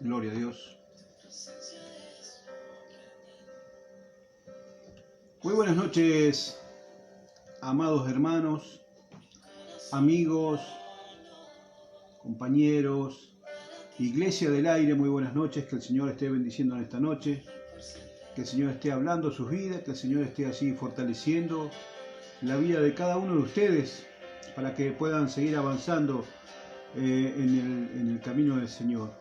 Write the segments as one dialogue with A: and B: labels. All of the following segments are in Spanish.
A: Gloria a Dios. Muy buenas noches, amados hermanos, amigos, compañeros, Iglesia del Aire, muy buenas noches, que el Señor esté bendiciendo en esta noche, que el Señor esté hablando a sus vidas, que el Señor esté así fortaleciendo la vida de cada uno de ustedes para que puedan seguir avanzando en el camino del Señor.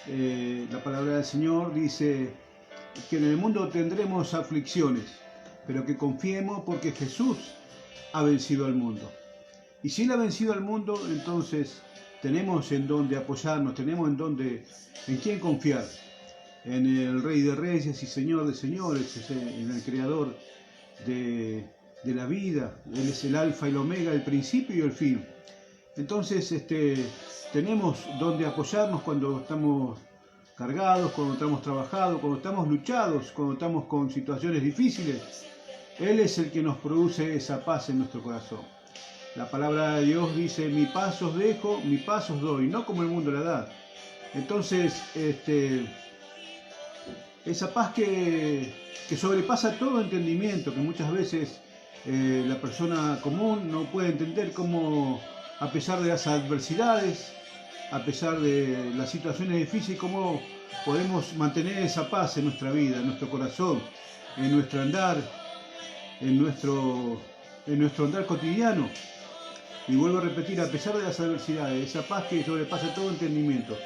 A: La palabra del Señor dice que en el mundo tendremos aflicciones, pero que confiemos porque Jesús ha vencido al mundo. Y si Él ha vencido al mundo, entonces tenemos en dónde apoyarnos, tenemos en quién confiar. En el Rey de Reyes y Señor de Señores, en el Creador de la vida. Él es el Alfa y el Omega, el principio y el fin. Entonces tenemos donde apoyarnos cuando estamos cargados, cuando estamos trabajados, cuando estamos luchados, cuando estamos con situaciones difíciles. Él es el que nos produce esa paz en nuestro corazón. La palabra de Dios dice: mi paz os dejo, mi paz os doy, no como el mundo la da. Entonces, esa paz que sobrepasa todo entendimiento, que muchas veces la persona común no puede entender cómo, a pesar de las adversidades, a pesar de las situaciones difíciles, cómo podemos mantener esa paz en nuestra vida, en nuestro corazón, en nuestro andar, en nuestro andar cotidiano. Y vuelvo a repetir, a pesar de las adversidades, esa paz que sobrepasa todo entendimiento.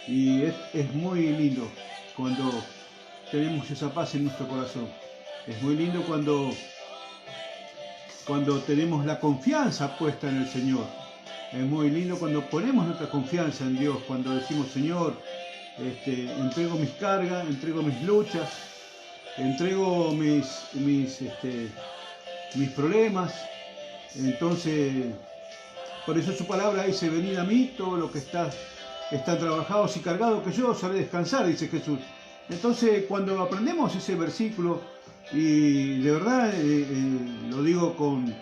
A: Y es muy lindo cuando tenemos esa paz en nuestro corazón. Es muy lindo cuando tenemos la confianza puesta en el Señor. Es muy lindo cuando ponemos nuestra confianza en Dios, cuando decimos: Señor, entrego mis cargas, entrego mis luchas, entrego mis problemas. Entonces, por eso su palabra dice: venid a mí, todos los que están trabajados y cargados, que yo os haré descansar, dice Jesús. Entonces, cuando aprendemos ese versículo, y de verdad lo digo con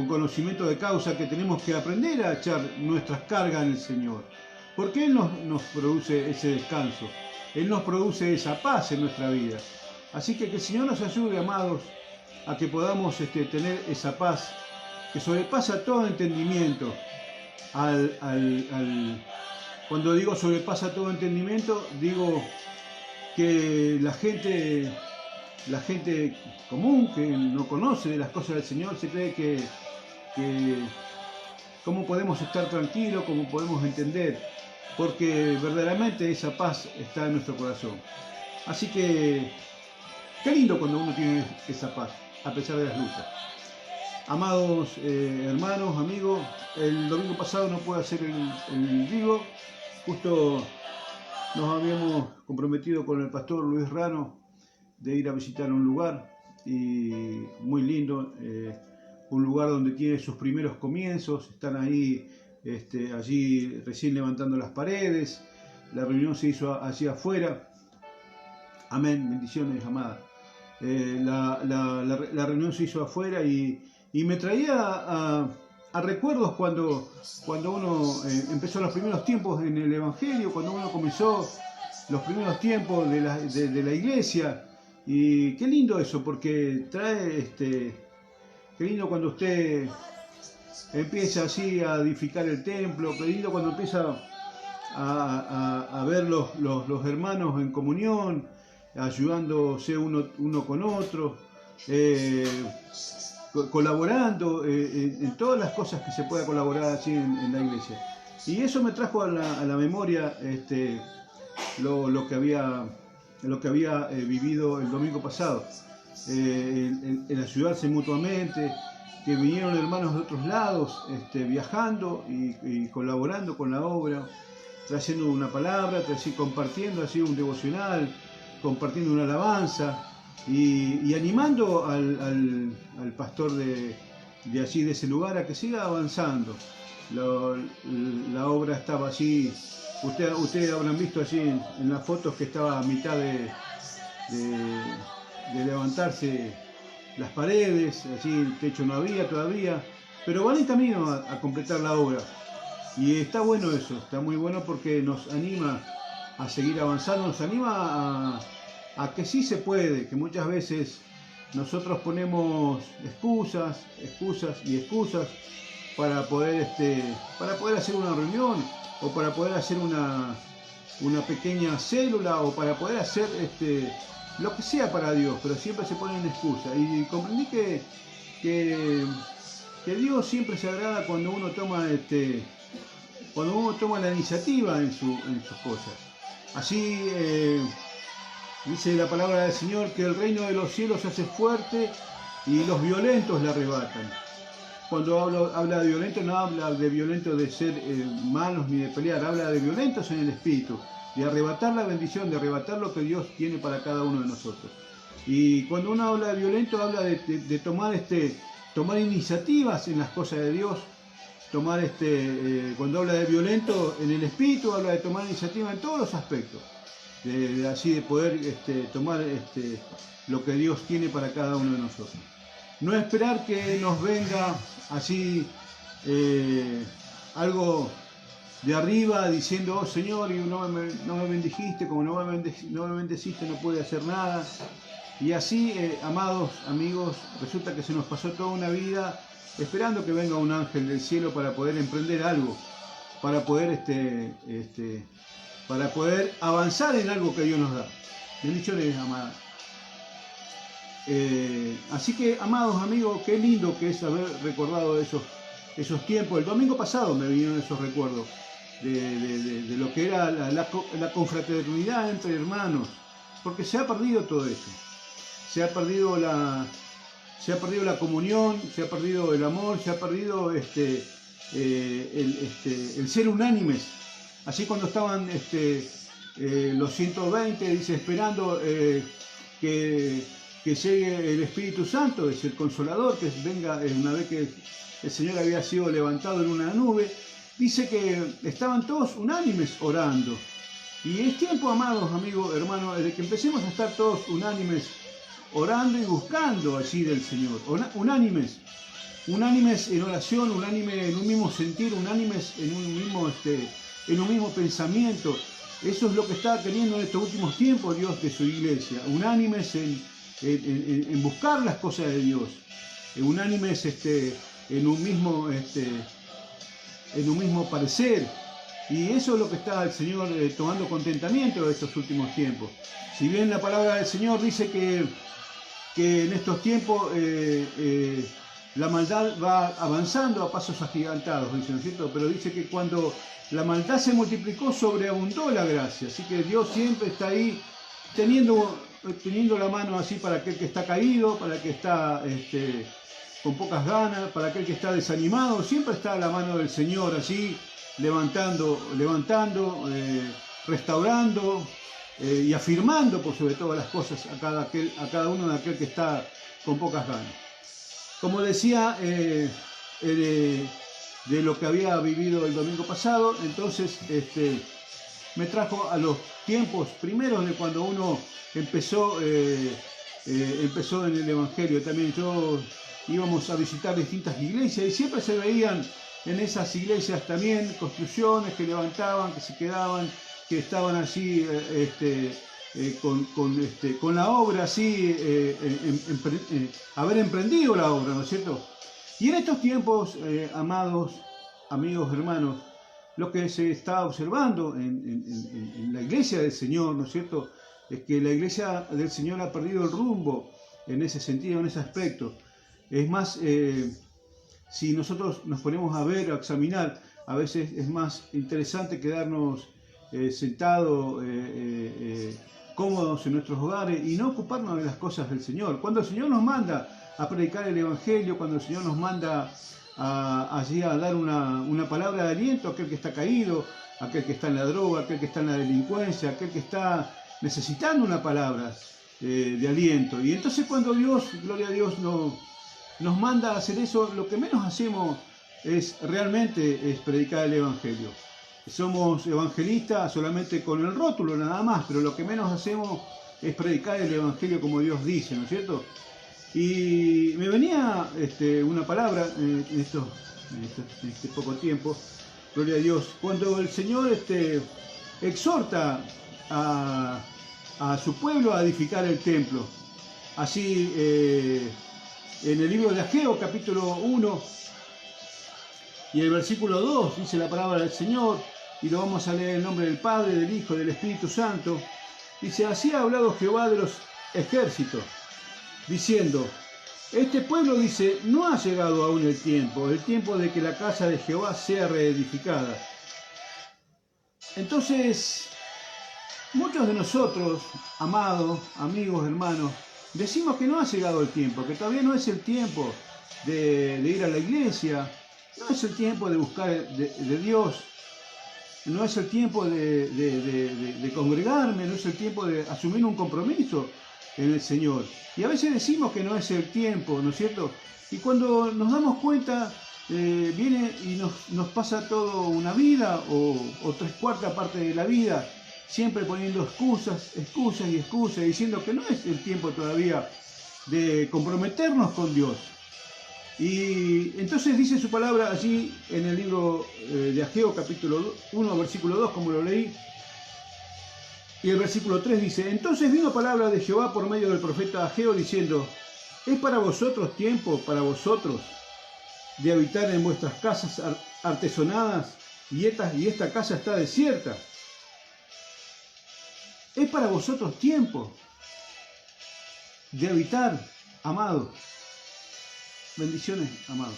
A: conocimiento de causa, que tenemos que aprender a echar nuestras cargas en el Señor, porque Él nos produce ese descanso, Él nos produce esa paz en nuestra vida. Así que el Señor nos ayude, amados, a que podamos tener esa paz que sobrepasa todo entendimiento. Cuando digo sobrepasa todo entendimiento, digo que la gente común, que no conoce de las cosas del Señor, se cree que cómo podemos estar tranquilos, cómo podemos entender, porque verdaderamente esa paz está en nuestro corazón. Así que qué lindo cuando uno tiene esa paz, a pesar de las luchas. Amados hermanos, amigos, el domingo pasado no pude hacer el vivo, justo nos habíamos comprometido con el pastor Luis Rano de ir a visitar un lugar, y muy lindo, un lugar donde tiene sus primeros comienzos. Están ahí, allí recién levantando las paredes. La reunión se hizo allí afuera. Amén, bendiciones, amadas. La reunión se hizo afuera y me traía a recuerdos cuando uno empezó los primeros tiempos en el Evangelio, cuando uno comenzó los primeros tiempos de la iglesia. Y qué lindo eso, porque trae, qué lindo cuando usted empieza así a edificar el templo, qué lindo cuando empieza a ver los hermanos en comunión, ayudándose uno con otro, colaborando en todas las cosas que se pueda colaborar así en la iglesia. Y eso me trajo a la memoria lo que había vivido el domingo pasado, el ayudarse mutuamente, que vinieron hermanos de otros lados viajando y colaborando con la obra, trayendo una palabra, compartiendo así un devocional, compartiendo una alabanza y animando al pastor de allí, de ese lugar, a que siga avanzando. La obra estaba allí. Ustedes habrán visto allí en las fotos que estaba a mitad de levantarse las paredes, allí el techo no había todavía, pero van en camino a completar la obra. Y está bueno eso, está muy bueno porque nos anima a seguir avanzando, nos anima a que sí se puede, que muchas veces nosotros ponemos excusas para poder, hacer una reunión o para poder hacer una pequeña célula o para poder hacer lo que sea para Dios, pero siempre se ponen excusas. Y comprendí que Dios siempre se agrada cuando uno toma la iniciativa en sus cosas. Así dice la palabra del Señor que el reino de los cielos se hace fuerte y los violentos la arrebatan. Cuando habla de violento, no habla de violento de ser malos ni de pelear, habla de violentos en el espíritu, de arrebatar la bendición, de arrebatar lo que Dios tiene para cada uno de nosotros. Y cuando uno habla de violento, habla de tomar iniciativas en las cosas de Dios. Cuando habla de violento en el espíritu, habla de tomar iniciativa en todos los aspectos, de poder tomar lo que Dios tiene para cada uno de nosotros. No esperar que nos venga así algo de arriba diciendo, oh Señor, y no me bendijiste, como no me bendeciste no pude hacer nada. Y así, amados amigos, resulta que se nos pasó toda una vida esperando que venga un ángel del cielo para poder emprender algo, para poder avanzar en algo que Dios nos da. Bendiciones, amadas. Así que, amados amigos, qué lindo que es haber recordado esos tiempos. El domingo pasado me vinieron esos recuerdos de lo que era la confraternidad entre hermanos, porque se ha perdido todo eso. Se ha perdido la comunión, se ha perdido el amor, se ha perdido el ser unánimes. Así cuando estaban los 120, dice, esperando que llegue el Espíritu Santo, es el Consolador, que venga una vez que el Señor había sido levantado en una nube, dice que estaban todos unánimes orando. Y es tiempo, amados amigos, hermanos, de que empecemos a estar todos unánimes orando y buscando allí del Señor, unánimes en oración, unánimes en un mismo sentir, unánimes en un mismo pensamiento. Eso es lo que está queriendo en estos últimos tiempos Dios de su iglesia, unánimes en buscar las cosas de Dios, unánimes en un mismo parecer. Y eso es lo que está el Señor tomando contentamiento de estos últimos tiempos. Si bien la palabra del Señor dice que en estos tiempos la maldad va avanzando a pasos agigantados, dice, ¿no es cierto? Pero dice que cuando la maldad se multiplicó, sobreabundó la gracia. Así que Dios siempre está ahí teniendo la mano así para aquel que está caído, para el que está con pocas ganas, para aquel que está desanimado. Siempre está la mano del Señor así, levantando, restaurando, y afirmando por sobre todas las cosas a cada uno de aquel que está con pocas ganas. Como decía, de lo que había vivido el domingo pasado, entonces me trajo a los tiempos primeros de cuando uno empezó en el Evangelio. También íbamos a visitar distintas iglesias y siempre se veían en esas iglesias también construcciones que levantaban, que se quedaban, que estaban así con la obra así, haber emprendido la obra, ¿no es cierto? Y en estos tiempos, amados, amigos, hermanos, lo que se está observando en la iglesia del Señor, ¿no es cierto?, es que la iglesia del Señor ha perdido el rumbo en ese sentido, en ese aspecto. Es más, si nosotros nos ponemos a ver, a examinar, a veces es más interesante quedarnos sentados, cómodos en nuestros hogares y no ocuparnos de las cosas del Señor. Cuando el Señor nos manda a predicar el Evangelio, cuando el Señor nos manda allí a dar una palabra de aliento a aquel que está caído, a aquel que está en la droga, a aquel que está en la delincuencia, a aquel que está necesitando una palabra de aliento. Y entonces cuando Dios, gloria a Dios, nos manda a hacer eso, lo que menos hacemos es predicar el Evangelio. Somos evangelistas solamente con el rótulo nada más, pero lo que menos hacemos es predicar el Evangelio como Dios dice, ¿no es cierto? Y me venía una palabra en este poco tiempo, gloria a Dios, cuando el Señor exhorta a su pueblo a edificar el templo. Así, en el libro de Ageo, capítulo 1, y el versículo 2, dice la palabra del Señor, y lo vamos a leer en el nombre del Padre, del Hijo y del Espíritu Santo. Dice, así ha hablado Jehová de los ejércitos, diciendo, este pueblo, dice, no ha llegado aún el tiempo de que la casa de Jehová sea reedificada. Entonces, muchos de nosotros, amados, amigos, hermanos, decimos que no ha llegado el tiempo, que todavía no es el tiempo de ir a la iglesia, no es el tiempo de buscar de Dios, no es el tiempo de congregarme, no es el tiempo de asumir un compromiso en el Señor. Y a veces decimos que no es el tiempo, ¿no es cierto? Y cuando nos damos cuenta, viene y nos pasa toda una vida o 3/4 parte de la vida, siempre poniendo excusas, diciendo que no es el tiempo todavía de comprometernos con Dios. Y entonces dice su palabra allí en el libro de Ageo, capítulo 1, versículo 2, como lo leí, y el versículo 3 dice, entonces vino palabra de Jehová por medio del profeta Ageo diciendo, ¿es para vosotros tiempo, para vosotros, de habitar en vuestras casas artesonadas y esta casa está desierta? Es para vosotros tiempo de habitar, amados. Bendiciones, amados.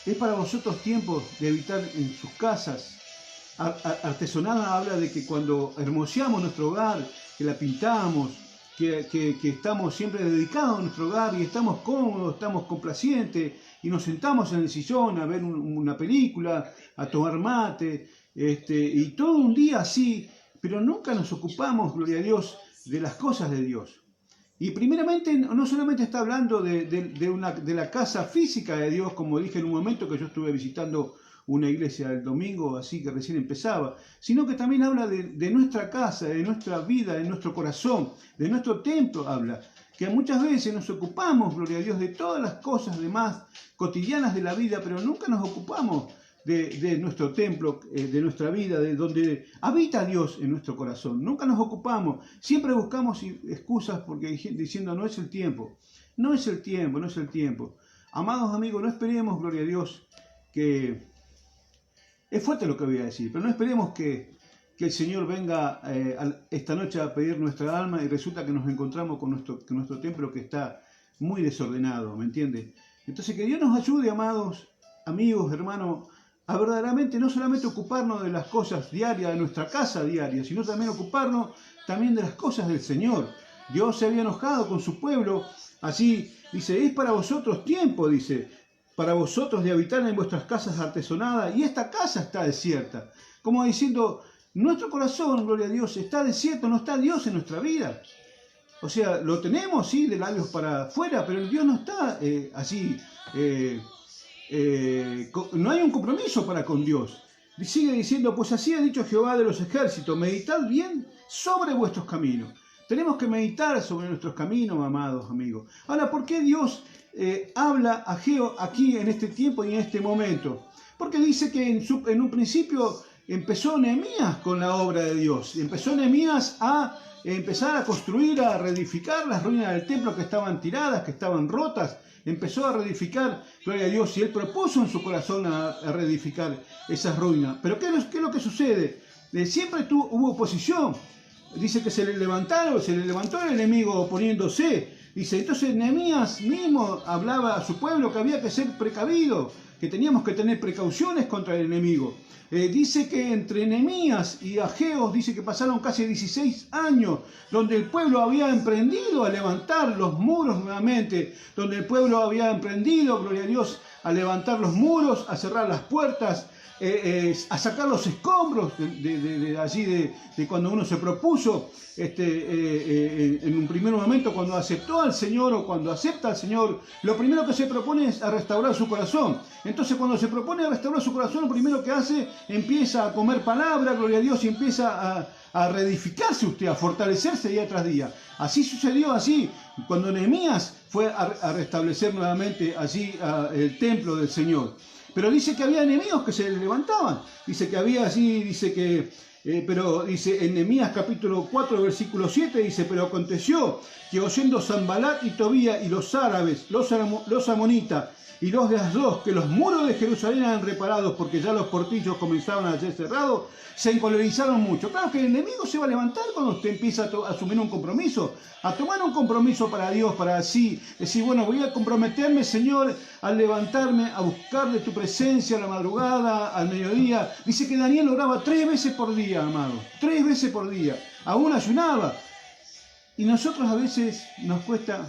A: Es para vosotros tiempo de habitar en sus casas. Artesonada habla de que cuando hermoseamos nuestro hogar, que la pintamos, que estamos siempre dedicados a nuestro hogar y estamos cómodos, estamos complacientes y nos sentamos en el sillón a ver una película, a tomar mate, y todo un día así, pero nunca nos ocupamos, gloria a Dios, de las cosas de Dios. Y primeramente no solamente está hablando de la casa física de Dios, como dije en un momento que yo estuve visitando una iglesia el domingo, así que recién empezaba, sino que también habla de nuestra casa, de nuestra vida, de nuestro corazón, de nuestro templo habla, que muchas veces nos ocupamos, gloria a Dios, de todas las cosas demás cotidianas de la vida, pero nunca nos ocupamos de nuestro templo, de nuestra vida, de donde habita Dios en nuestro corazón. Nunca nos ocupamos, siempre buscamos excusas porque diciendo no es el tiempo, no es el tiempo, no es el tiempo. Amados amigos, no esperemos, gloria a Dios, que... Es fuerte lo que voy a decir, pero no esperemos que el Señor venga esta noche a pedir nuestra alma y resulta que nos encontramos con nuestro templo que está muy desordenado, ¿me entiende? Entonces que Dios nos ayude, amados, amigos, hermanos, a verdaderamente no solamente ocuparnos de las cosas diarias, de nuestra casa diaria, sino también ocuparnos también de las cosas del Señor. Dios se había enojado con su pueblo, así dice, es para vosotros tiempo, dice, para vosotros de habitar en vuestras casas artesonadas, y esta casa está desierta. Como diciendo, nuestro corazón, gloria a Dios, está desierto, no está Dios en nuestra vida. O sea, lo tenemos, sí, de labios para afuera, pero Dios no está así... no hay un compromiso para con Dios. Y sigue diciendo, pues así ha dicho Jehová de los ejércitos, meditad bien sobre vuestros caminos. Tenemos que meditar sobre nuestros caminos, amados amigos. Ahora, ¿por qué Dios habla a Ageo aquí en este tiempo y en este momento? Porque dice que en un principio empezó Nehemías con la obra de Dios. Empezó Nehemías a empezar a construir, a reedificar las ruinas del templo que estaban tiradas, que estaban rotas. Empezó a reedificar, gloria a Dios, y él propuso en su corazón a reedificar esas ruinas. Pero ¿qué es lo que sucede? Siempre hubo oposición. Dice que se le levantó el enemigo oponiéndose. Dice, entonces Nehemías mismo hablaba a su pueblo que había que ser precavido, que teníamos que tener precauciones contra el enemigo. Dice que entre Nehemías y Ageo, dice que pasaron casi 16 años, donde el pueblo había emprendido a levantar los muros nuevamente, donde el pueblo había emprendido, gloria a Dios, a levantar los muros, a cerrar las puertas, a sacar los escombros de allí, de cuando uno se propuso, en un primer momento, cuando aceptó al Señor o cuando acepta al Señor, lo primero que se propone es a restaurar su corazón. Entonces, cuando se propone a restaurar su corazón, lo primero que hace, empieza a comer palabra, gloria a Dios, y empieza a reedificarse usted, a fortalecerse día tras día. Así sucedió así, cuando Nehemías fue a restablecer nuevamente allí el templo del Señor. Pero dice que había enemigos que se levantaban. Dice que había así, dice que Pero dice en Nehemías capítulo 4, versículo 7, dice, pero aconteció que oyendo Sanbalat y Tobía y los árabes, los amonitas y los de Asdod, que los muros de Jerusalén eran reparados porque ya los portillos comenzaban a ser cerrados, se encolerizaron mucho. Claro que el enemigo se va a levantar cuando usted empieza a asumir un compromiso, a tomar un compromiso para Dios, para así decir, bueno, voy a comprometerme, Señor, al levantarme, a buscar de tu presencia a la madrugada, al mediodía. Dice que Daniel oraba 3 veces por día, amado, 3 veces por día, aún ayunaba. Y nosotros a veces nos cuesta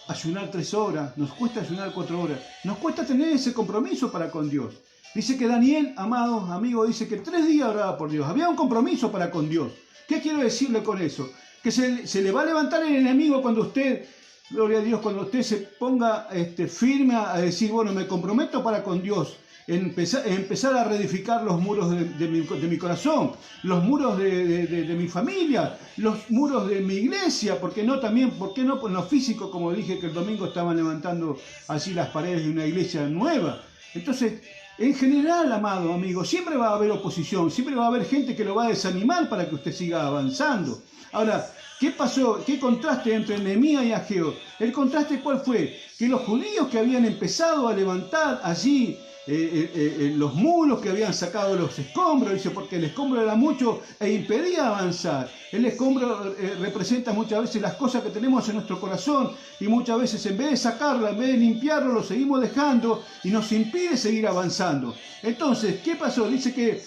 A: ayunar 3 horas, nos cuesta ayunar 4 horas, nos cuesta tener ese compromiso para con Dios. Dice que Daniel, amados amigos, dice que 3 días oraba por Dios, había un compromiso para con Dios. ¿Qué quiero decirle con eso? Que se le va a levantar el enemigo cuando usted, gloria a Dios, cuando usted se ponga firme a decir, bueno, me comprometo para con Dios, empezar a reedificar los muros de mi corazón, los muros de mi familia, los muros de mi iglesia, ¿por qué no también, por qué no en lo físico, como dije que el domingo estaban levantando así las paredes de una iglesia nueva? Entonces, en general, amado amigo, siempre va a haber oposición, siempre va a haber gente que lo va a desanimar para que usted siga avanzando. Ahora, ¿qué pasó? ¿Qué contraste entre Nehemías y Ageo? El contraste, ¿cuál fue? Que los judíos que habían empezado a levantar allí los muros, que habían sacado los escombros, dice, porque el escombro era mucho e impedía avanzar. El escombro representa muchas veces las cosas que tenemos en nuestro corazón y muchas veces en vez de sacarlo, en vez de limpiarlo, lo seguimos dejando y nos impide seguir avanzando. Entonces, ¿qué pasó? Dice que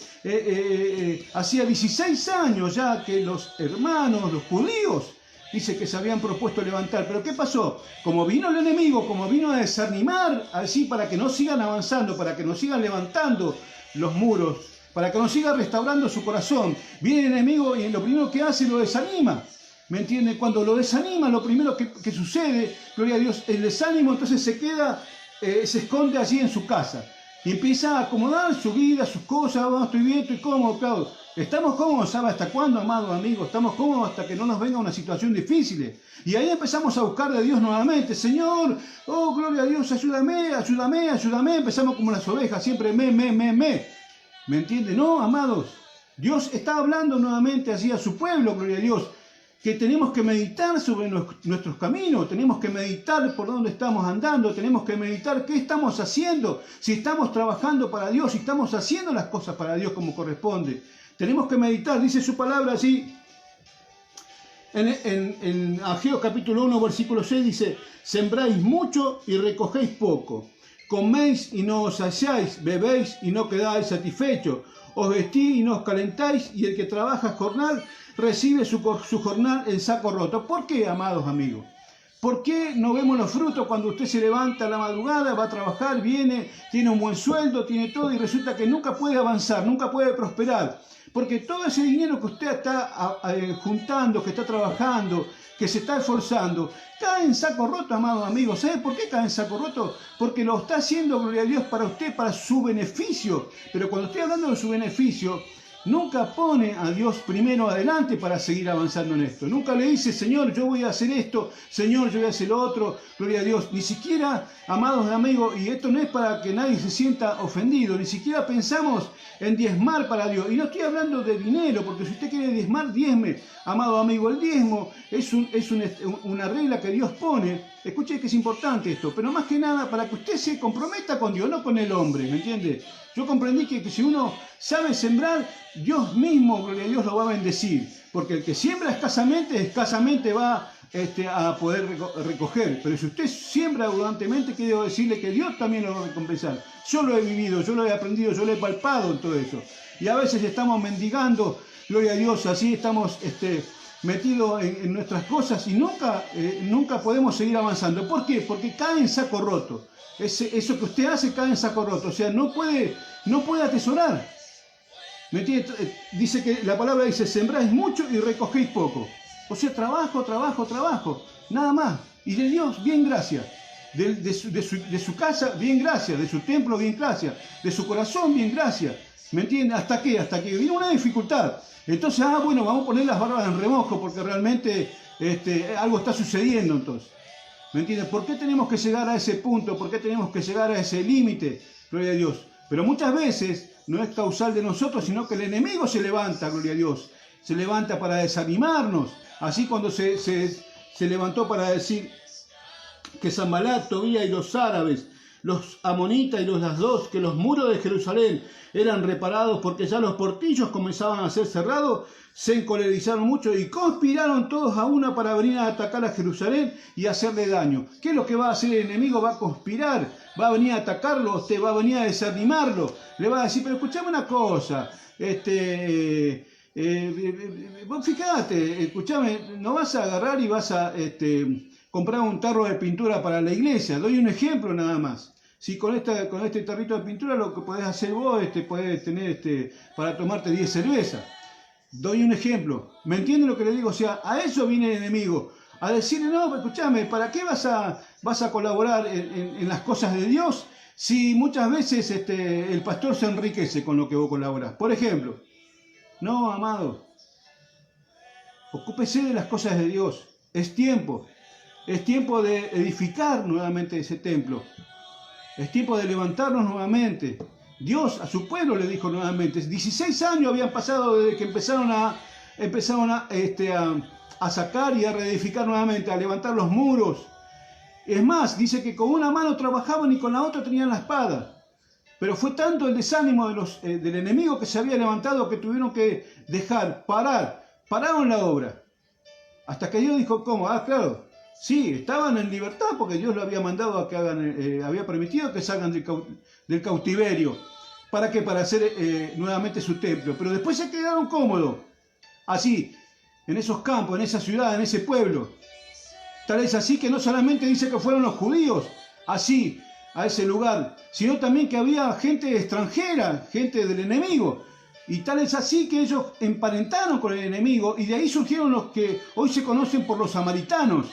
A: hacía 16 años ya que los hermanos, los judíos, dice que se habían propuesto levantar. ¿Pero qué pasó? Como vino el enemigo, como vino a desanimar así para que no sigan avanzando, para que no sigan levantando los muros, para que no siga restaurando su corazón, viene el enemigo y lo primero que hace lo desanima. ¿Me entiende? Cuando lo desanima, lo primero que sucede, gloria a Dios, el desánimo, entonces se queda, se esconde allí en su casa. Y empieza a acomodar su vida, sus cosas, bueno, estoy bien, estoy cómodo, claro. Estamos cómodos, ¿sabe hasta cuándo, amados amigos? Estamos cómodos hasta que no nos venga una situación difícil. Y ahí empezamos a buscar de Dios nuevamente. Señor, oh, gloria a Dios, ayúdame, ayúdame, ayúdame. Empezamos como las ovejas, siempre me. ¿Me entiende? No, amados. Dios está hablando nuevamente así a su pueblo, gloria a Dios, que tenemos que meditar sobre nuestros caminos, tenemos que meditar por dónde estamos andando, tenemos que meditar qué estamos haciendo, si estamos trabajando para Dios, si estamos haciendo las cosas para Dios como corresponde. Tenemos que meditar, dice su palabra así, en Ageo capítulo 1, versículo 6, dice, sembráis mucho y recogéis poco, coméis y no os saciáis, bebéis y no quedáis satisfechos, os vestís y no os calentáis, y el que trabaja jornal recibe su jornal en saco roto. ¿Por qué, amados amigos? ¿Por qué no vemos los frutos cuando usted se levanta a la madrugada, va a trabajar, viene, tiene un buen sueldo, tiene todo y resulta que nunca puede avanzar, nunca puede prosperar? Porque todo ese dinero que usted está juntando, que está trabajando, que se está esforzando, cae en saco roto, amados amigos. ¿Sabe por qué cae en saco roto? Porque lo está haciendo, gloria a Dios, para usted, para su beneficio. Pero cuando estoy hablando de su beneficio, nunca pone a Dios primero adelante para seguir avanzando en esto. Nunca le dice, Señor, yo voy a hacer esto, Señor, yo voy a hacer lo otro, gloria a Dios. Ni siquiera, amados amigos, y esto no es para que nadie se sienta ofendido, ni siquiera pensamos en diezmar para Dios. Y no estoy hablando de dinero, porque si usted quiere diezmar, diezme. Amado amigo, el diezmo es una regla que Dios pone. Escuche que es importante esto, pero más que nada para que usted se comprometa con Dios, no con el hombre, ¿me entiende? Yo comprendí que si uno sabe sembrar, Dios mismo, gloria a Dios, lo va a bendecir. Porque el que siembra escasamente va a poder recoger. Pero si usted siembra abundantemente, quiero decirle que Dios también lo va a recompensar. Yo lo he vivido, yo lo he aprendido, yo lo he palpado en todo eso. Y a veces estamos mendigando, gloria a Dios, así estamos metidos en nuestras cosas y nunca podemos seguir avanzando. ¿Por qué? Porque cae en saco roto. Eso que usted hace cae en saco roto. O sea, no puede atesorar. ¿Me entiende? Dice que la palabra dice, sembráis mucho y recogéis poco. O sea, trabajo, nada más. Y de Dios, bien gracias. De su casa, bien gracias. De su templo, bien gracias. De su corazón, bien gracias. ¿Me entiende? ¿Hasta qué? Hasta que viene una dificultad. Entonces, bueno, vamos a poner las barbas en remojo porque realmente algo está sucediendo entonces. ¿Me entiende? ¿Por qué tenemos que llegar a ese punto? ¿Por qué tenemos que llegar a ese límite? Gloria a Dios. Pero muchas veces no es causal de nosotros, sino que el enemigo se levanta, gloria a Dios. Se levanta para desanimarnos. Así cuando se levantó para decir que Sanbalat, Tobía y los árabes, los amonitas y los asdod, que los muros de Jerusalén eran reparados porque ya los portillos comenzaban a ser cerrados, se encolerizaron mucho y conspiraron todos a una para venir a atacar a Jerusalén y hacerle daño. ¿Qué es lo que va a hacer el enemigo? Va a conspirar, va a venir a atacarlo, usted va a venir a desanimarlo, le va a decir, pero escuchame una cosa, vos fíjate, escuchame, no vas a agarrar y vas a comprar un tarro de pintura para la iglesia. Doy un ejemplo nada más. Si con este tarrito de pintura lo que podés hacer vos, podés tener para tomarte 10 cervezas. Doy un ejemplo. ¿Me entienden lo que le digo? O sea, a eso viene el enemigo. A decirle, no, escúchame, ¿para qué vas a colaborar en las cosas de Dios si muchas veces el pastor se enriquece con lo que vos colaborás? Por ejemplo, no, amado, ocúpese de las cosas de Dios. Es tiempo de edificar nuevamente ese templo. Es tiempo de levantarnos nuevamente. Dios a su pueblo le dijo nuevamente, 16 años habían pasado desde que empezaron a sacar y a reedificar nuevamente, a levantar los muros. Es más, dice que con una mano trabajaban y con la otra tenían la espada. Pero fue tanto el desánimo del enemigo que se había levantado que tuvieron que pararon la obra. Hasta que Dios dijo, ¿cómo? Ah, claro, sí, estaban en libertad porque Dios lo había mandado a que había permitido que salgan del cautiverio. ¿Para qué? Para hacer nuevamente su templo. Pero después se quedaron cómodos, así, en esos campos, en esa ciudad, en ese pueblo. Tal es así que no solamente dice que fueron los judíos, así, a ese lugar, sino también que había gente extranjera, gente del enemigo. Y tal es así que ellos emparentaron con el enemigo y de ahí surgieron los que hoy se conocen por los samaritanos.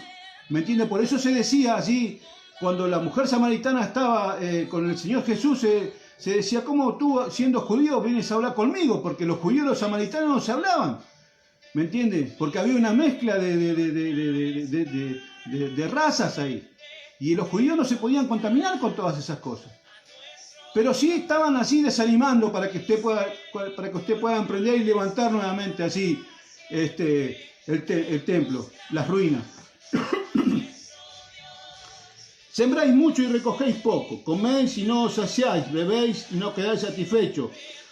A: ¿Me entiende? Por eso se decía allí, cuando la mujer samaritana estaba con el Señor Jesús, se decía, ¿cómo tú, siendo judío, vienes a hablar conmigo? Porque los judíos y los samaritanos no se hablaban. ¿Me entiende? Porque había una mezcla de razas ahí. Y los judíos no se podían contaminar con todas esas cosas. Pero sí estaban así desanimando para que usted pueda emprender y levantar nuevamente así el templo, las ruinas. Sembráis mucho y recogéis poco, coméis y no os saciáis, bebéis y no quedáis satisfechos,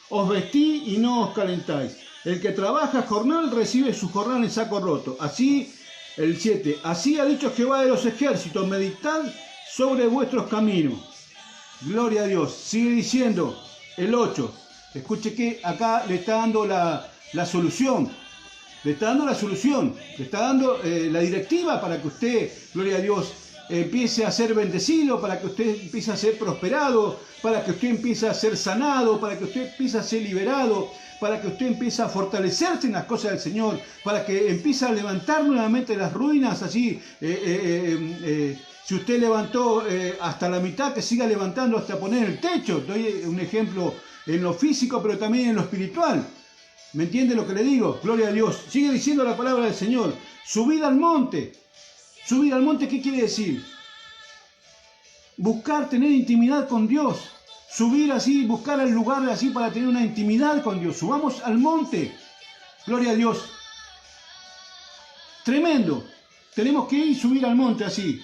A: os vestís y no os calentáis. El que trabaja jornal recibe su jornal en saco roto. Así, el 7, así ha dicho Jehová de los ejércitos, meditad sobre vuestros caminos. Gloria a Dios. Sigue diciendo el 8. Escuche que acá le está dando la solución. Le está dando la solución. Le está dando la directiva para que usted, gloria a Dios, empiece a ser bendecido, para que usted empiece a ser prosperado, para que usted empiece a ser sanado, para que usted empiece a ser liberado, para que usted empiece a fortalecerse en las cosas del Señor, para que empiece a levantar nuevamente las ruinas así. Si usted levantó hasta la mitad, que siga levantando hasta poner el techo. Doy un ejemplo en lo físico, pero también en lo espiritual. ¿Me entiende lo que le digo? Gloria a Dios. Sigue diciendo la palabra del Señor. Subid al monte. Subir al monte, ¿qué quiere decir? Buscar, tener intimidad con Dios. Subir así, buscar el lugar así para tener una intimidad con Dios. Subamos al monte. Gloria a Dios. Tremendo. Tenemos que ir y subir al monte así.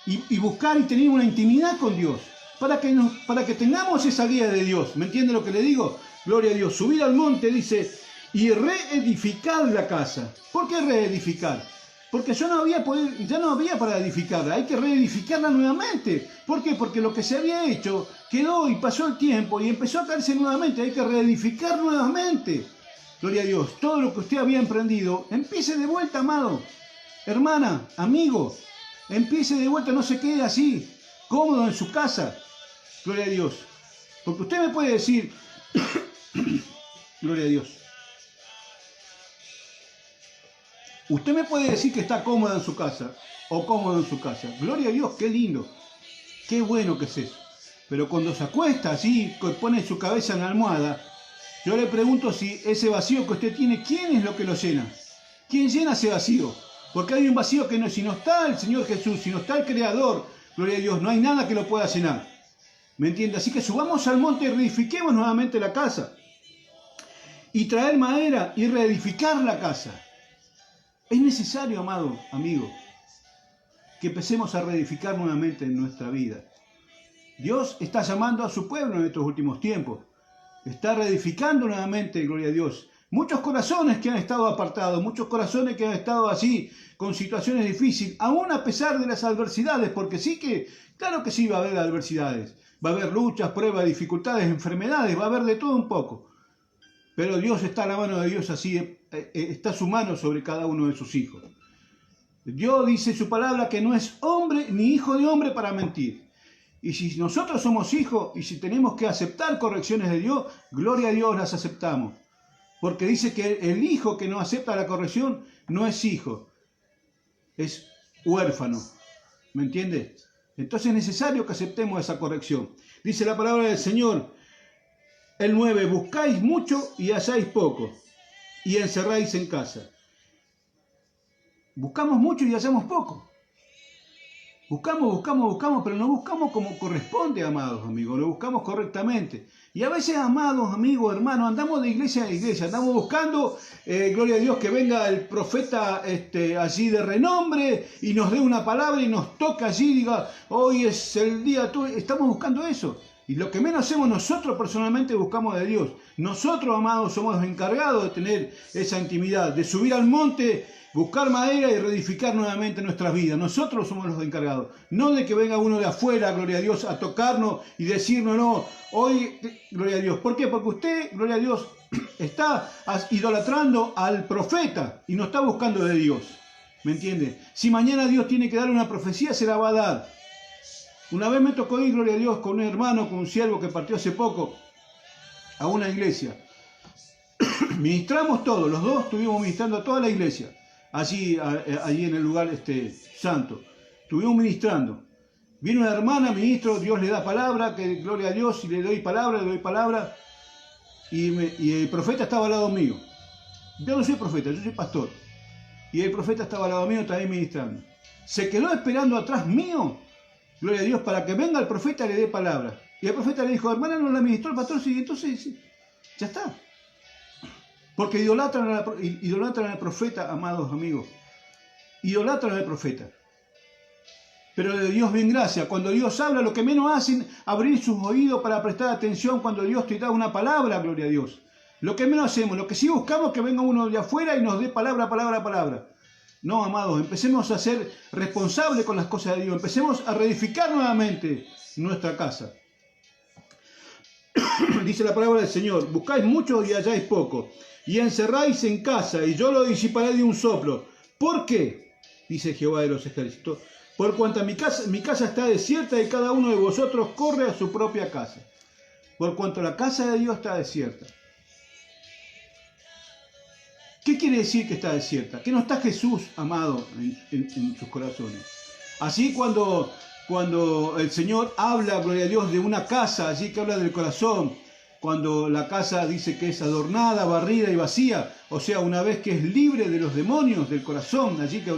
A: Y buscar y tener una intimidad con Dios. Para que tengamos esa guía de Dios. ¿Me entiende lo que le digo? Gloria a Dios. Subir al monte, dice, y reedificar la casa. ¿Por qué reedificar? Porque ya no había para edificarla, hay que reedificarla nuevamente. ¿Por qué? Porque lo que se había hecho quedó y pasó el tiempo y empezó a caerse nuevamente, hay que reedificar nuevamente. Gloria a Dios, todo lo que usted había emprendido, empiece de vuelta, amado. Hermana, amigo, empiece de vuelta, no se quede así, cómodo en su casa. Gloria a Dios. Porque usted me puede decir, gloria a Dios. Usted me puede decir que está cómoda en su casa o cómodo en su casa. Gloria a Dios, qué lindo, qué bueno que es eso. Pero cuando se acuesta así, pone su cabeza en la almohada, yo le pregunto si ese vacío que usted tiene, ¿quién es lo que lo llena? ¿Quién llena ese vacío? Porque hay un vacío que si no está el Señor Jesús, si no está el Creador, gloria a Dios, no hay nada que lo pueda llenar. ¿Me entiende? Así que subamos al monte y reedifiquemos nuevamente la casa. Y traer madera y reedificar la casa. Es necesario, amado amigo, que empecemos a reedificar nuevamente en nuestra vida. Dios está llamando a su pueblo en estos últimos tiempos. Está reedificando nuevamente, gloria a Dios. Muchos corazones que han estado apartados, muchos corazones que han estado así, con situaciones difíciles, aún a pesar de las adversidades, porque sí que, claro que sí va a haber adversidades. Va a haber luchas, pruebas, dificultades, enfermedades, va a haber de todo un poco. Pero Dios está, la mano de Dios así, está su mano sobre cada uno de sus hijos. Dios dice su palabra que no es hombre ni hijo de hombre para mentir. Y si nosotros somos hijos y si tenemos que aceptar correcciones de Dios, gloria a Dios las aceptamos. Porque dice que el hijo que no acepta la corrección no es hijo, es huérfano. ¿Me entiende? Entonces es necesario que aceptemos esa corrección. Dice la palabra del Señor, el 9, buscáis mucho y halláis poco, y encerráis en casa. Buscamos mucho y hallamos poco. Buscamos, pero no buscamos como corresponde, amados amigos, lo buscamos correctamente. Y a veces, amados amigos, hermanos, andamos de iglesia a iglesia, andamos buscando, gloria a Dios, que venga el profeta allí de renombre y nos dé una palabra y nos toque allí, diga, hoy es el día, estamos buscando eso. Y lo que menos hacemos nosotros personalmente buscamos de Dios. Nosotros, amados, somos los encargados de tener esa intimidad, de subir al monte, buscar madera y reedificar nuevamente nuestras vidas. Nosotros somos los encargados. No de que venga uno de afuera, gloria a Dios, a tocarnos y decirnos, no, hoy, gloria a Dios. ¿Por qué? Porque usted, gloria a Dios, está idolatrando al profeta y no está buscando de Dios. ¿Me entiende? Si mañana Dios tiene que darle una profecía, se la va a dar. Una vez me tocó ir, gloria a Dios, con un hermano, con un siervo que partió hace poco a una iglesia. Ministramos todos, los dos estuvimos ministrando a toda la iglesia. Allí en el lugar santo. Estuvimos ministrando. Vino una hermana, ministro, Dios le da palabra, que gloria a Dios, y le doy palabra. Y el profeta estaba al lado mío. Yo no soy profeta, yo soy pastor. Y el profeta estaba al lado mío también ministrando. Se quedó esperando atrás mío, gloria a Dios, para que venga el profeta y le dé palabra. Y el profeta le dijo, hermana, ¿no la ministró el pastor? Sí, entonces, sí, ya está. Porque idolatran al profeta, amados amigos. Idolatran al profeta. Pero de Dios bien gracia. Cuando Dios habla, lo que menos hacen, abrir sus oídos para prestar atención cuando Dios te da una palabra, gloria a Dios. Lo que menos hacemos, lo que sí buscamos es que venga uno de afuera y nos dé palabra. No, amados, empecemos a ser responsables con las cosas de Dios. Empecemos a reedificar nuevamente nuestra casa. Dice la palabra del Señor, buscáis mucho y halláis poco, y encerráis en casa, y yo lo disiparé de un soplo. ¿Por qué? Dice Jehová de los ejércitos. Por cuanto mi casa está desierta y cada uno de vosotros corre a su propia casa. Por cuanto la casa de Dios está desierta. ¿Qué quiere decir que está desierta? Que no está Jesús, amado, en sus corazones. Así cuando el Señor habla, gloria a Dios, de una casa, allí que habla del corazón, cuando la casa dice que es adornada, barrida y vacía, o sea, una vez que es libre de los demonios del corazón, allí que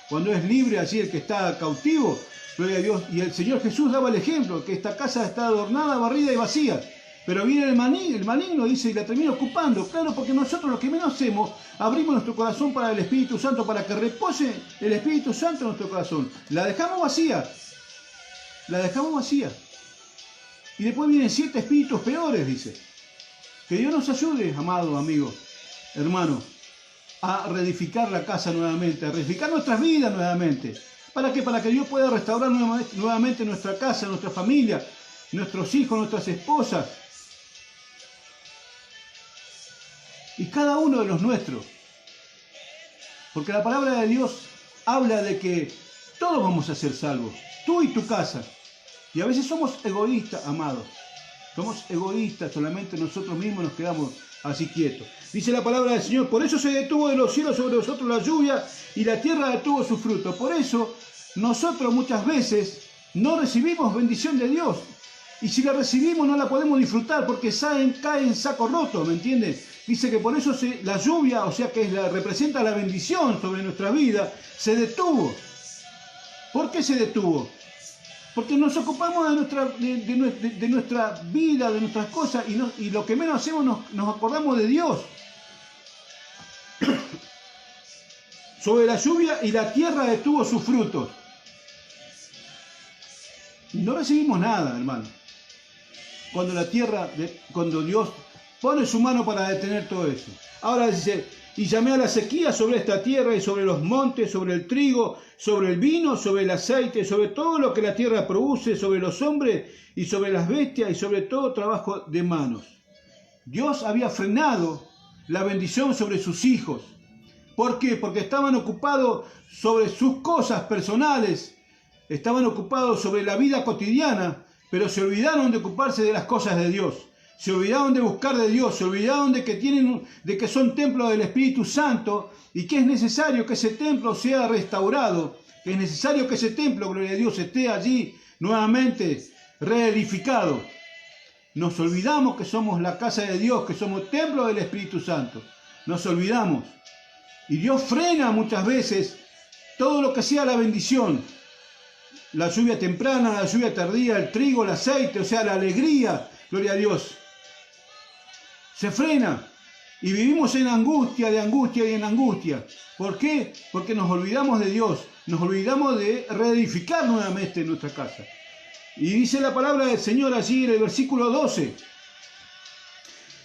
A: cuando es libre, allí el que está cautivo, gloria a Dios, y el Señor Jesús daba el ejemplo, que esta casa está adornada, barrida y vacía, pero viene el maligno, dice, y la termina ocupando, claro, porque nosotros lo que menos hacemos, abrimos nuestro corazón para el Espíritu Santo, para que repose el Espíritu Santo en nuestro corazón, la dejamos vacía, y después vienen 7 espíritus peores, dice. Que Dios nos ayude, amado amigo, hermano, a reedificar la casa nuevamente, a reedificar nuestras vidas nuevamente. ¿Para qué? Para que Dios pueda restaurar nuevamente nuestra casa, nuestra familia, nuestros hijos, nuestras esposas. Y cada uno de los nuestros. Porque la palabra de Dios habla de que todos vamos a ser salvos, tú y tu casa. Y a veces somos egoístas, amados. Somos egoístas, solamente nosotros mismos nos quedamos así quietos. Dice la palabra del Señor, por eso se detuvo de los cielos sobre nosotros la lluvia y la tierra detuvo su fruto. Por eso nosotros muchas veces no recibimos bendición de Dios. Y si la recibimos no la podemos disfrutar porque cae en saco roto, ¿me entiendes? Dice que por eso la lluvia, o sea que representa la bendición sobre nuestra vida, se detuvo. ¿Por qué se detuvo? Porque nos ocupamos de nuestra vida, de nuestras cosas, y lo que menos hacemos nos acordamos de Dios. Sobre la lluvia y la tierra detuvo sus frutos. No recibimos nada, hermano. Cuando Dios pone su mano para detener todo eso. Ahora dice, y llamé a la sequía sobre esta tierra y sobre los montes, sobre el trigo, sobre el vino, sobre el aceite, sobre todo lo que la tierra produce, sobre los hombres y sobre las bestias y sobre todo trabajo de manos. Dios había frenado la bendición sobre sus hijos. ¿Por qué? Porque estaban ocupados sobre sus cosas personales, estaban ocupados sobre la vida cotidiana, pero se olvidaron de ocuparse de las cosas de Dios. Se olvidaron de buscar de Dios, se olvidaron de que son templos del Espíritu Santo y que es necesario que ese templo sea restaurado, que es necesario que ese templo, gloria a Dios, esté allí nuevamente reedificado. Nos olvidamos que somos la casa de Dios, que somos templo del Espíritu Santo. Nos olvidamos. Y Dios frena muchas veces todo lo que sea la bendición. La lluvia temprana, la lluvia tardía, el trigo, el aceite, o sea, la alegría, gloria a Dios. Se frena y vivimos en angustia, de angustia y en angustia. ¿Por qué? Porque nos olvidamos de Dios, nos olvidamos de reedificar nuevamente nuestra casa. Y dice la palabra del Señor allí en el versículo 12.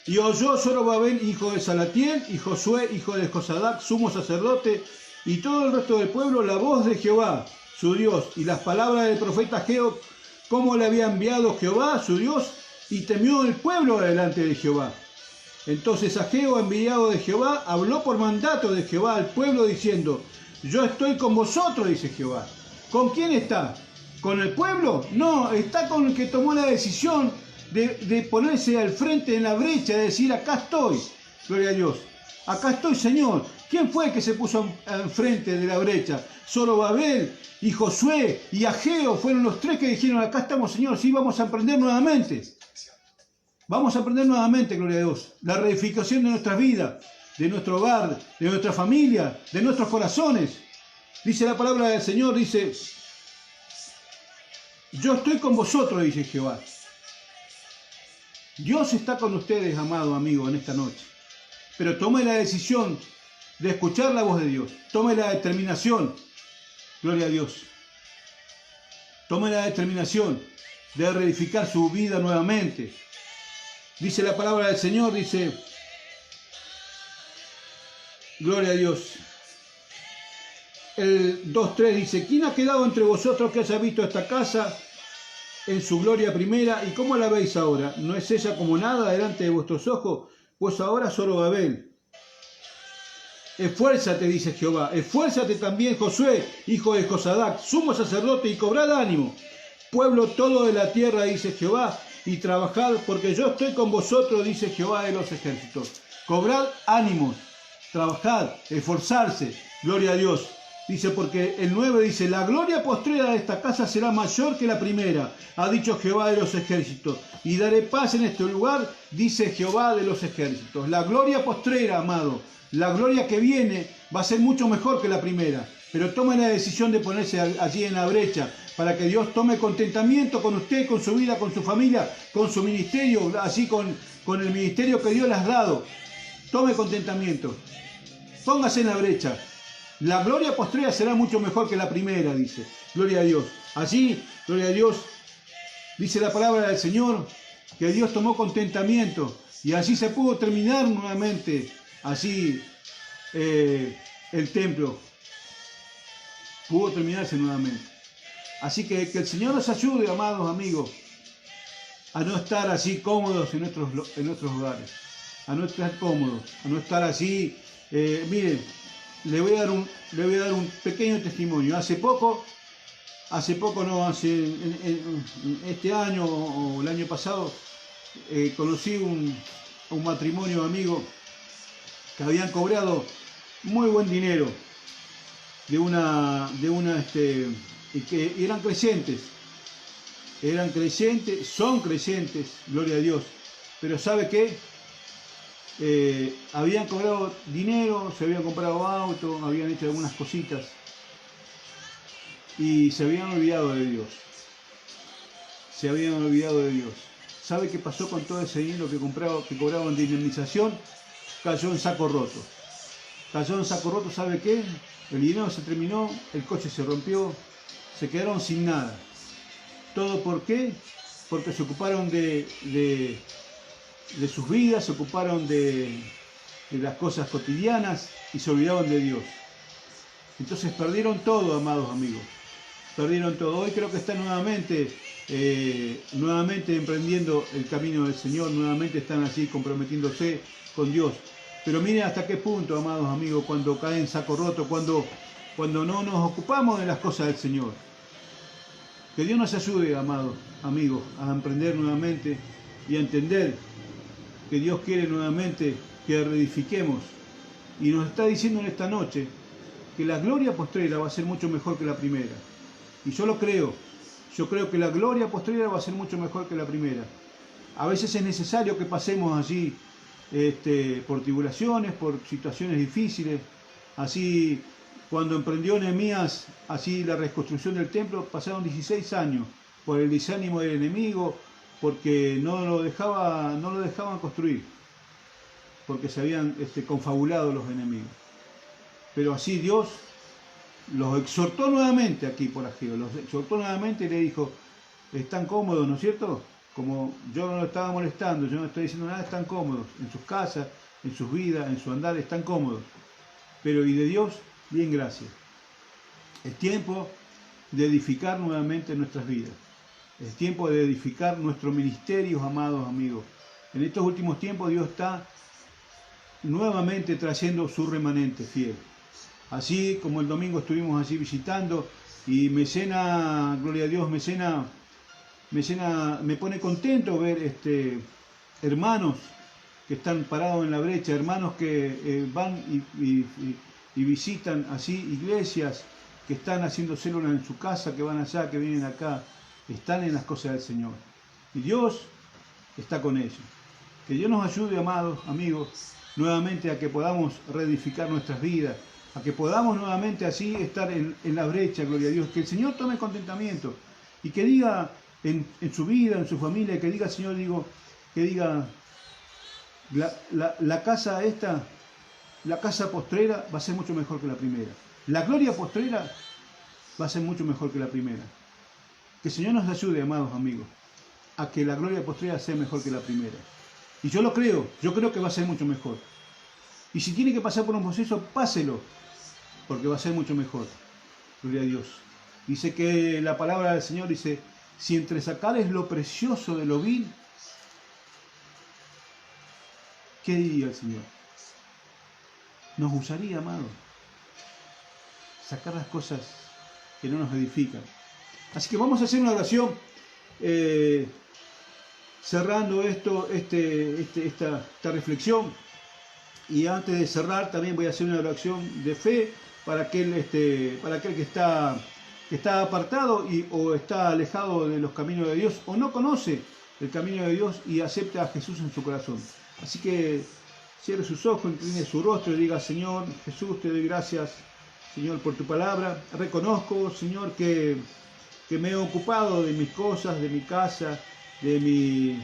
A: Y oyó Zorobabel, hijo de Salatiel, y Josué, hijo de Josadac, sumo sacerdote, y todo el resto del pueblo, la voz de Jehová, su Dios, y las palabras del profeta Ageo, cómo le había enviado Jehová, su Dios, y temió el pueblo delante de Jehová. Entonces Ageo, enviado de Jehová, habló por mandato de Jehová al pueblo diciendo, yo estoy con vosotros, dice Jehová. ¿Con quién está? ¿Con el pueblo? No, está con el que tomó la decisión de ponerse al frente en la brecha, de decir, acá estoy, gloria a Dios. Acá estoy, Señor. ¿Quién fue el que se puso enfrente de la brecha? Zorobabel y Josué y Ageo fueron los tres que dijeron, acá estamos, Señor, sí, vamos a emprender nuevamente. Vamos a aprender nuevamente, gloria a Dios, la reedificación de nuestras vidas, de nuestro hogar, de nuestra familia, de nuestros corazones. Dice la palabra del Señor, dice, yo estoy con vosotros, dice Jehová. Dios está con ustedes, amado amigo, en esta noche. Pero tome la decisión de escuchar la voz de Dios. Tome la determinación, gloria a Dios. Tome la determinación de reedificar su vida nuevamente. Dice la palabra del Señor, dice, gloria a Dios. El 2.3 dice, ¿quién ha quedado entre vosotros que haya visto esta casa en su gloria primera? ¿Y cómo la veis ahora? ¿No es ella como nada delante de vuestros ojos? Pues ahora Zorobabel. Esfuérzate, dice Jehová, esfuérzate también Josué, hijo de Josadac, sumo sacerdote, y cobrad ánimo. Pueblo todo de la tierra, dice Jehová, y trabajad, porque yo estoy con vosotros, dice Jehová de los ejércitos. Cobrad ánimos, trabajad, esforzarse, gloria a Dios. Dice, porque el 9 dice, la gloria postrera de esta casa será mayor que la primera, ha dicho Jehová de los ejércitos, y daré paz en este lugar, dice Jehová de los ejércitos. La gloria postrera, amado, la gloria que viene va a ser mucho mejor que la primera, pero tome la decisión de ponerse allí en la brecha, para que Dios tome contentamiento con usted, con su vida, con su familia, con su ministerio, así con el ministerio que Dios le ha dado. Tome contentamiento, póngase en la brecha. La gloria postrera será mucho mejor que la primera, dice. Gloria a Dios. Allí, gloria a Dios, dice la palabra del Señor, que Dios tomó contentamiento y así se pudo terminar nuevamente, así el templo. Pudo terminarse nuevamente. Así que el Señor nos ayude, amados amigos, a no estar así cómodos en nuestros hogares, a no estar cómodos, a no estar así. Miren, le voy a dar un pequeño testimonio. Hace poco este año o el año pasado, conocí un matrimonio amigo que habían cobrado muy buen dinero y que eran creyentes, son creyentes, gloria a Dios, pero ¿sabe qué? Habían cobrado dinero, se habían comprado autos, habían hecho algunas cositas y se habían olvidado de Dios. se habían olvidado de Dios. ¿Sabe qué pasó con todo ese dinero que cobraban de indemnización? Cayó en saco roto. Cayó en saco roto, ¿sabe qué? El dinero se terminó, el coche se rompió, se quedaron sin nada. ¿Todo por qué? Porque se ocuparon de sus vidas, se ocuparon de las cosas cotidianas y se olvidaron de Dios. Entonces perdieron todo, amados amigos. Perdieron todo. Hoy creo que están nuevamente emprendiendo el camino del Señor, nuevamente están así comprometiéndose con Dios. Pero miren hasta qué punto, amados amigos, cuando caen en saco roto, cuando no nos ocupamos de las cosas del Señor. Que Dios nos ayude, amados amigos, a emprender nuevamente y a entender que Dios quiere nuevamente que reedifiquemos. Y nos está diciendo en esta noche que la gloria postrera va a ser mucho mejor que la primera. Y yo lo creo. Yo creo que la gloria postrera va a ser mucho mejor que la primera. A veces es necesario que pasemos allí por tribulaciones, por situaciones difíciles. Así, cuando emprendió Nehemías, así la reconstrucción del templo, pasaron 16 años por el desánimo del enemigo, porque no lo dejaban construir, porque se habían confabulado los enemigos. Pero así Dios los exhortó nuevamente aquí por Ageo, los exhortó nuevamente y le dijo, están cómodos, ¿no es cierto? Como yo no lo estaba molestando, yo no estoy diciendo nada, están cómodos, en sus casas, en sus vidas, en su andar, están cómodos. Pero y de Dios, bien gracias. Es tiempo de edificar nuevamente nuestras vidas. Es tiempo de edificar nuestros ministerios, amados amigos. En estos últimos tiempos Dios está nuevamente trayendo su remanente fiel. Así como el domingo estuvimos así visitando y me llena, gloria a Dios, me pone contento ver hermanos que están parados en la brecha, hermanos que van y visitan así iglesias, que están haciendo células en su casa, que van allá, que vienen acá, están en las cosas del Señor. Y Dios está con ellos. Que Dios nos ayude, amados amigos, nuevamente a que podamos reedificar nuestras vidas, a que podamos nuevamente así estar en la brecha, gloria a Dios. Que el Señor tome contentamiento y que diga en su vida, en su familia, que diga, Señor, que diga, la casa esta, la casa postrera va a ser mucho mejor que la primera. La gloria postrera va a ser mucho mejor que la primera. Que el Señor nos ayude, amados amigos, a que la gloria postrera sea mejor que la primera. Y yo lo creo, yo creo que va a ser mucho mejor. Y si tiene que pasar por un proceso, páselo, porque va a ser mucho mejor. Gloria a Dios. Dice que la palabra del Señor dice, si entre sacares lo precioso de lo vil, ¿qué diría el Señor? Nos usaría, amado, sacar las cosas que no nos edifican. Así que vamos a hacer una oración cerrando esta reflexión. Y antes de cerrar también voy a hacer una oración de fe para aquel que está apartado o está alejado de los caminos de Dios o no conoce el camino de Dios y acepta a Jesús en su corazón. Así que cierre sus ojos, incline su rostro y diga, Señor Jesús, te doy gracias, Señor, por tu palabra. Reconozco, Señor, que me he ocupado de mis cosas, de mi casa, de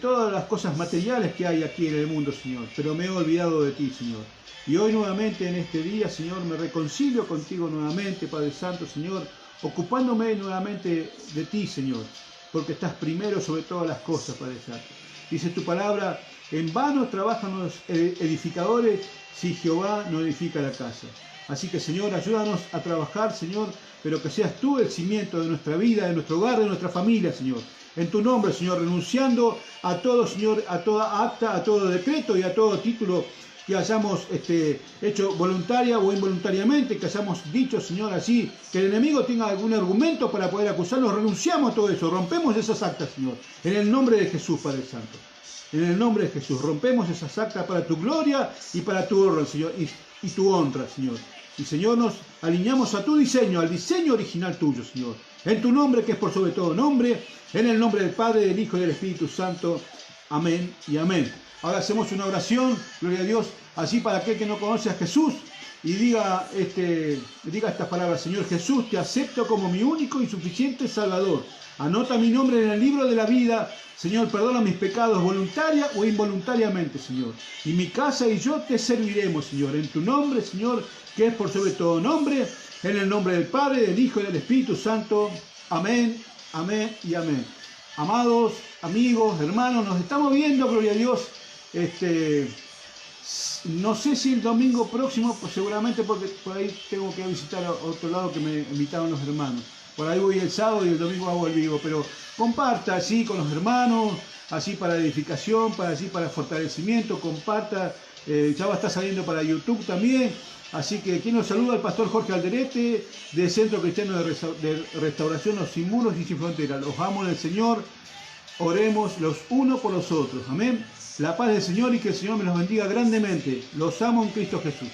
A: todas las cosas materiales que hay aquí en el mundo, Señor. Pero me he olvidado de ti, Señor. Y hoy nuevamente en este día, Señor, me reconcilio contigo nuevamente, Padre Santo, Señor, ocupándome nuevamente de ti, Señor, porque estás primero sobre todas las cosas, Padre Santo. Dice tu palabra, en vano trabajan los edificadores si Jehová no edifica la casa. Así que, Señor, ayúdanos a trabajar, Señor, pero que seas tú el cimiento de nuestra vida, de nuestro hogar, de nuestra familia, Señor. En tu nombre, Señor, renunciando a todo, Señor, a toda acta, a todo decreto y a todo título que hayamos hecho voluntaria o involuntariamente, que hayamos dicho, Señor, así, que el enemigo tenga algún argumento para poder acusarnos, renunciamos a todo eso, rompemos esas actas, Señor, en el nombre de Jesús, Padre Santo. En el nombre de Jesús, rompemos esas actas para tu gloria y para tu honra, Señor, y tu honra, Señor. Y, Señor, nos alineamos a tu diseño, al diseño original tuyo, Señor. En tu nombre, que es por sobre todo nombre, en el nombre del Padre, del Hijo y del Espíritu Santo. Amén y amén. Ahora hacemos una oración, gloria a Dios, así para aquel que no conoce a Jesús y diga estas palabras: Señor Jesús, te acepto como mi único y suficiente Salvador. Anota mi nombre en el libro de la vida. Señor, perdona mis pecados voluntaria o involuntariamente, Señor. Y mi casa y yo te serviremos, Señor, en tu nombre, Señor, que es por sobre todo nombre, en el nombre del Padre, del Hijo y del Espíritu Santo. Amén, amén y amén. Amados, amigos, hermanos, nos estamos viendo, gloria a Dios. No sé si el domingo próximo, pues seguramente, porque por ahí tengo que visitar a otro lado que me invitaron los hermanos. Por ahí voy el sábado y el domingo hago el vivo, pero comparta así con los hermanos, así para edificación, para fortalecimiento, comparta. Ya va a estar saliendo para YouTube también. Así que quien nos saluda, el pastor Jorge Alderete, del Centro Cristiano de Restauración Los Sin Muros y Sin Fronteras. Los amo en el Señor, oremos los unos por los otros. Amén. La paz del Señor y que el Señor me los bendiga grandemente. Los amo en Cristo Jesús.